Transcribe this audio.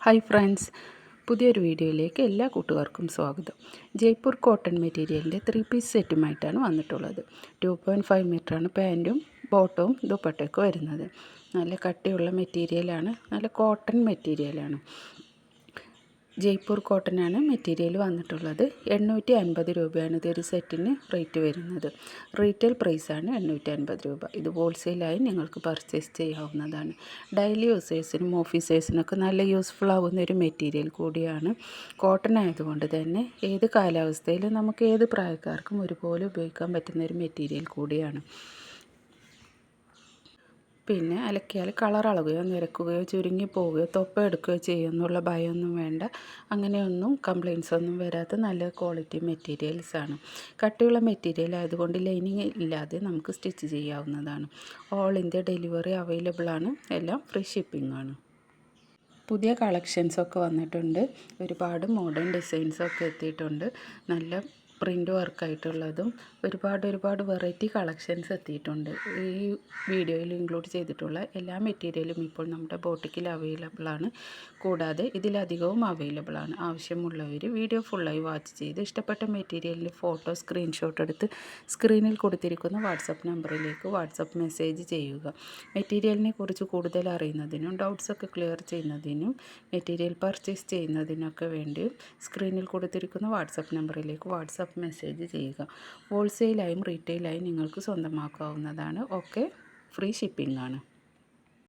Hi friends, പുതിയൊരു വീഡിയോയിലേക്ക് എല്ലാ കൂട്ടുകാർക്കും സ്വാഗതം. ജയ്പൂർ കോട്ടൺ മെറ്റീരിയലിൻ്റെ 3 പീസ് സെറ്റുമായിട്ടാണ് വന്നിട്ടുള്ളത്. 2.5 മീറ്ററാണ് പാൻറ്റും ബോട്ടവും ദുപ്പട്ടയൊക്കെ വരുന്നത്. നല്ല കട്ടിയുള്ള മെറ്റീരിയലാണ്, നല്ല കോട്ടൺ മെറ്റീരിയലാണ്. ജയ്പൂർ കോട്ടനാണ് മെറ്റീരിയൽ വന്നിട്ടുള്ളത്. 850 രൂപയാണ് ഇതൊരു സെറ്റിന് റേറ്റ് വരുന്നത്. റീറ്റെയിൽ പ്രൈസാണ് 850 രൂപ. ഇത് ഹോൾസെയിലായി നിങ്ങൾക്ക് പർച്ചേസ് ചെയ്യാവുന്നതാണ്. ഡെയിലി യൂസേഴ്സിനും ഓഫീസേഴ്സിനൊക്കെ നല്ല യൂസ്ഫുൾ ആവുന്ന ഒരു മെറ്റീരിയൽ കൂടിയാണ്. കോട്ടൺ ആയതുകൊണ്ട് തന്നെ ഏത് കാലാവസ്ഥയിലും നമുക്ക് ഏത് പ്രായക്കാർക്കും ഒരുപോലെ ഉപയോഗിക്കാൻ പറ്റുന്ന ഒരു മെറ്റീരിയൽ കൂടിയാണ്. പിന്നെ അലക്കിയാൽ കളർ അളകുകയോ നിരക്കുകയോ ചുരുങ്ങി പോവുകയോ തൊപ്പ എടുക്കുകയോ ചെയ്യുമെന്നുള്ള ഭയമൊന്നും വേണ്ട. അങ്ങനെയൊന്നും കംപ്ലയിൻസ് ഒന്നും വരാത്ത നല്ല ക്വാളിറ്റി മെറ്റീരിയൽസാണ്. കട്ടിയുള്ള മെറ്റീരിയൽ ആയതുകൊണ്ട് ലൈനിങ് ഇല്ലാതെ നമുക്ക് സ്റ്റിച്ച് ചെയ്യാവുന്നതാണ്. ഓൾ ഇന്ത്യ ഡെലിവറി അവൈലബിൾ ആണ്. എല്ലാം ഫ്രീ ഷിപ്പിംഗ് ആണ്. പുതിയ കളക്ഷൻസൊക്കെ വന്നിട്ടുണ്ട്. ഒരുപാട് മോഡേൺ ഡിസൈൻസൊക്കെ എത്തിയിട്ടുണ്ട്. നല്ല പ്രിൻ്റ് വർക്കായിട്ടുള്ളതും ഒരുപാട് വെറൈറ്റി കളക്ഷൻസ് എത്തിയിട്ടുണ്ട്. ഈ വീഡിയോയിൽ ഇൻക്ലൂഡ് ചെയ്തിട്ടുള്ള എല്ലാ മെറ്റീരിയലും ഇപ്പോൾ നമ്മുടെ ബോട്ടിക്കിൽ അവൈലബിൾ ആണ്. കൂടാതെ ഇതിലധികവും അവൈലബിൾ ആണ്. ആവശ്യമുള്ളവർ വീഡിയോ ഫുള്ളായി വാച്ച് ചെയ്ത് ഇഷ്ടപ്പെട്ട മെറ്റീരിയലിൻ്റെ ഫോട്ടോ സ്ക്രീൻഷോട്ട് എടുത്ത് സ്ക്രീനിൽ കൊടുത്തിരിക്കുന്ന വാട്സപ്പ് നമ്പറിലേക്ക് വാട്സപ്പ് മെസ്സേജ് ചെയ്യുക. മെറ്റീരിയലിനെ കുറിച്ച് കൂടുതൽ അറിയുന്നതിനും ഡൗട്ട്സൊക്കെ ക്ലിയർ ചെയ്യുന്നതിനും മെറ്റീരിയൽ പർച്ചേസ് ചെയ്യുന്നതിനൊക്കെ വേണ്ടി സ്ക്രീനിൽ കൊടുത്തിരിക്കുന്ന വാട്സപ്പ് നമ്പറിലേക്ക് വാട്സപ്പ് മെസ്സേജ് ചെയ്യുക. ഹോൾസെയിലായും റീറ്റെയിലായും നിങ്ങൾക്ക് സ്വന്തമാക്കാവുന്നതാണ്. ഒക്കെ ഫ്രീ ഷിപ്പിംഗ് ആണ്.